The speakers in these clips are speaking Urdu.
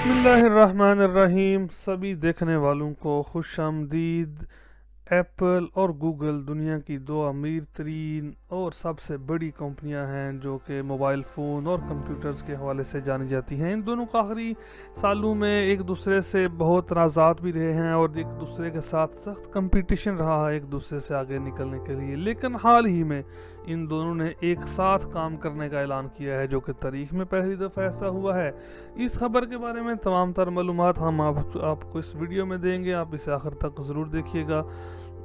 بسم اللہ الرحمن الرحیم. سبھی دیکھنے والوں کو خوش آمدید. ایپل اور گوگل دنیا کی دو امیر ترین اور سب سے بڑی کمپنیاں ہیں جو کہ موبائل فون اور کمپیوٹرز کے حوالے سے جانی جاتی ہیں. ان دونوں کا آخری سالوں میں ایک دوسرے سے بہت تنازعات بھی رہے ہیں اور ایک دوسرے کے ساتھ سخت کمپٹیشن رہا ہے ایک دوسرے سے آگے نکلنے کے لیے. لیکن حال ہی میں ان دونوں نے ایک ساتھ کام کرنے کا اعلان کیا ہے جو کہ تاریخ میں پہلی دفعہ ایسا ہوا ہے. اس خبر کے بارے میں تمام تر معلومات ہم آپ کو اس ویڈیو میں دیں گے. آپ اسے آخر تک ضرور دیکھیے گا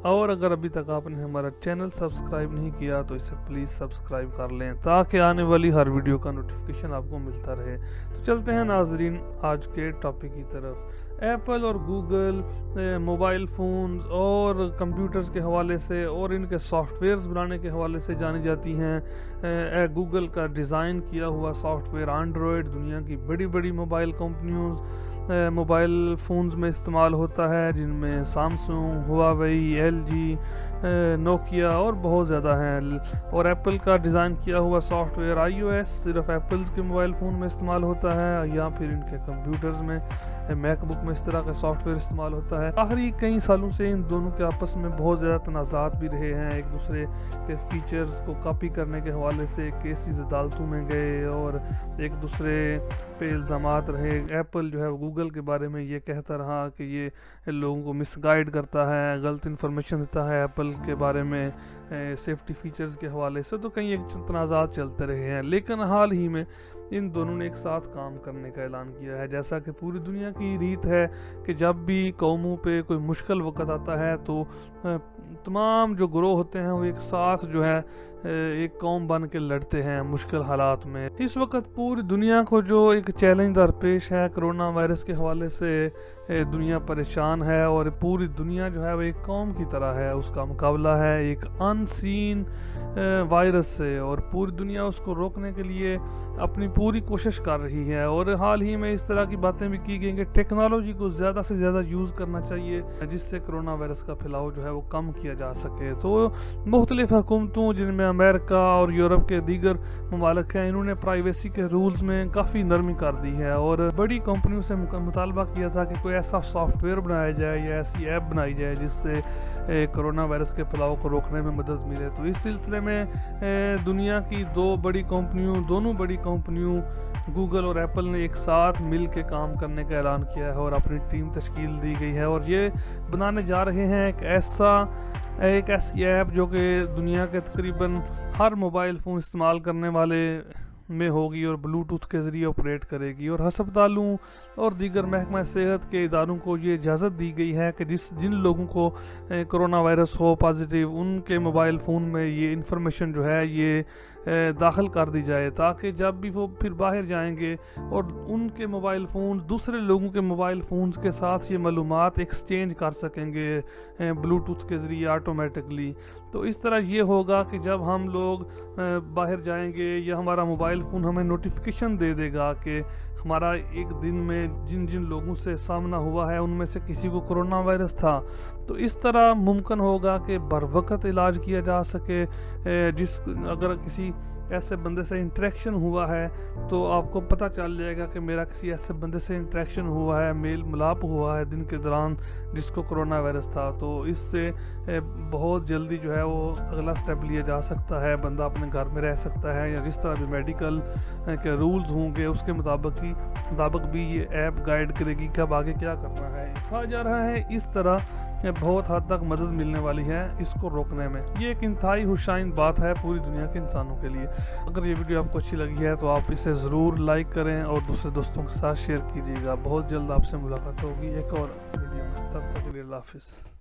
اور اگر ابھی تک آپ نے ہمارا چینل سبسکرائب نہیں کیا تو اسے پلیز سبسکرائب کر لیں تاکہ آنے والی ہر ویڈیو کا نوٹیفیکیشن آپ کو ملتا رہے. تو چلتے ہیں ناظرین آج کے ٹاپک کی طرف. ایپل اور گوگل موبائل فونز اور کمپیوٹرز کے حوالے سے اور ان کے سافٹ ویئرز بنانے کے حوالے سے جانی جاتی ہیں. گوگل کا ڈیزائن کیا ہوا سافٹ ویئر اینڈرائڈ دنیا کی بڑی بڑی موبائل کمپنیوں موبائل فونز میں استعمال ہوتا ہے جن میں Samsung, Huawei, L G, Nokia اور بہت زیادہ ہیں. اور ایپل کا ڈیزائن کیا ہوا soft where I O S صرف ایپلز کے موبائل فون میں استعمال ہوتا ہے یا پھر ان کے کمپیوٹرز میں میک بک میں اس طرح کا سافٹ ویئر استعمال ہوتا ہے. آخری کئی سالوں سے ان دونوں کے آپس میں بہت زیادہ تنازعات بھی رہے ہیں. ایک دوسرے کے فیچرز کو کاپی کرنے کے حوالے سے کیسز عدالتوں میں گئے اور ایک دوسرے پہ الزامات رہے. ایپل جو ہے گوگل کے بارے میں یہ کہتا رہا کہ یہ لوگوں کو مس گائیڈ کرتا ہے، غلط انفارمیشن دیتا ہے ایپل کے بارے میں سیفٹی فیچرز کے حوالے سے. تو کئی ایک تنازعات چلتے رہے ہیں لیکن حال ہی میں ان دونوں نے ایک ساتھ کام کرنے کا اعلان کیا ہے. جیسا کہ پوری دنیا کی ریت ہے کہ جب بھی قوموں پہ کوئی مشکل وقت آتا ہے تو تمام جو گروہ ہوتے ہیں وہ ایک ساتھ جو ہے ایک قوم بن کے لڑتے ہیں مشکل حالات میں. اس وقت پوری دنیا کو جو ایک چیلنج درپیش ہے کرونا وائرس کے حوالے سے دنیا پریشان ہے اور پوری دنیا جو ہے وہ ایک قوم کی طرح ہے. اس کا مقابلہ ہے ایک ان سین وائرس سے اور پوری دنیا اس کو روکنے کے لیے اپنی پوری کوشش کر رہی ہے. اور حال ہی میں اس طرح کی باتیں بھی کی گئی کہ ٹیکنالوجی کو زیادہ سے زیادہ یوز کرنا چاہیے جس سے کرونا وائرس کا پھیلاؤ جو ہے وہ کم کیا جا سکے. تو مختلف حکومتوں جن میں امریکہ اور یورپ کے دیگر ممالک ہیں انہوں نے پرائیویسی کے رولز میں کافی نرمی کر دی ہے اور بڑی کمپنیوں سے مطالبہ کیا تھا کہ کوئی ایسا سافٹ ویئر بنایا جائے یا ایسی ایپ بنائی جائے جس سے کرونا وائرس کے پھیلاؤ کو روکنے میں مدد ملے. تو اس سلسلے میں دنیا کی دونوں بڑی کمپنیوں گوگل اور ایپل نے ایک ساتھ مل کے کام کرنے کا اعلان کیا ہے اور اپنی ٹیم تشکیل دی گئی ہے اور یہ بنانے جا رہے ہیں ایک ایسی ایپ جو کہ دنیا کے تقریباً ہر موبائل فون استعمال کرنے والے میں ہوگی اور بلوٹوتھ کے ذریعے آپریٹ کرے گی. اور ہسپتالوں اور دیگر محکمہ صحت کے اداروں کو یہ اجازت دی گئی ہے کہ جن لوگوں کو corona virus who positive in کے موبائل فون میں یہ انفارمیشن جو ہے یہ داخل کر دی جائے تاکہ جب بھی وہ پھر باہر جائیں گے اور ان کے موبائل فون دوسرے لوگوں کے موبائل فونز کے ساتھ یہ معلومات ایکسچینج کر سکیں گے بلوٹوتھ کے ذریعے آٹومیٹکلی. تو اس طرح یہ ہوگا کہ جب ہم لوگ باہر جائیں گے یا ہمارا موبائل فون ہمیں نوٹیفیکیشن دے دے گا کہ ہمارا ایک دن میں جن لوگوں سے سامنا ہوا ہے ان میں سے کسی کو کرونا وائرس تھا. تو اس طرح ممکن ہوگا کہ بر وقت علاج کیا جا سکے. اگر کسی ایسے بندے سے انٹریکشن ہوا ہے تو آپ کو پتہ چل جائے گا کہ میرا کسی ایسے بندے سے انٹریکشن ہوا ہے، میل ملاپ ہوا ہے دن کے دوران جس کو کرونا وائرس تھا. تو اس سے بہت جلدی جو ہے وہ اگلا سٹیپ لیا جا سکتا ہے. بندہ اپنے گھر میں رہ سکتا ہے یا جس طرح بھی میڈیکل کے رولز ہوں گے اس کے مطابق بھی یہ ایپ گائیڈ کرے گی کہ اب آگے کیا کرنا ہے. کہا جا رہا ہے اس طرح بہت حد تک مدد ملنے والی ہے اس کو روکنے میں. یہ ایک انتہائی خوشائند بات ہے پوری دنیا کے انسانوں کے لیے. اگر یہ ویڈیو آپ کو اچھی لگی ہے تو آپ اسے ضرور لائک کریں اور دوسرے دوستوں کے ساتھ شیئر کیجیے گا. بہت جلد آپ سے ملاقات ہوگی ایک اور ویڈیو میں. تب تک کے لیے اللہ حافظ.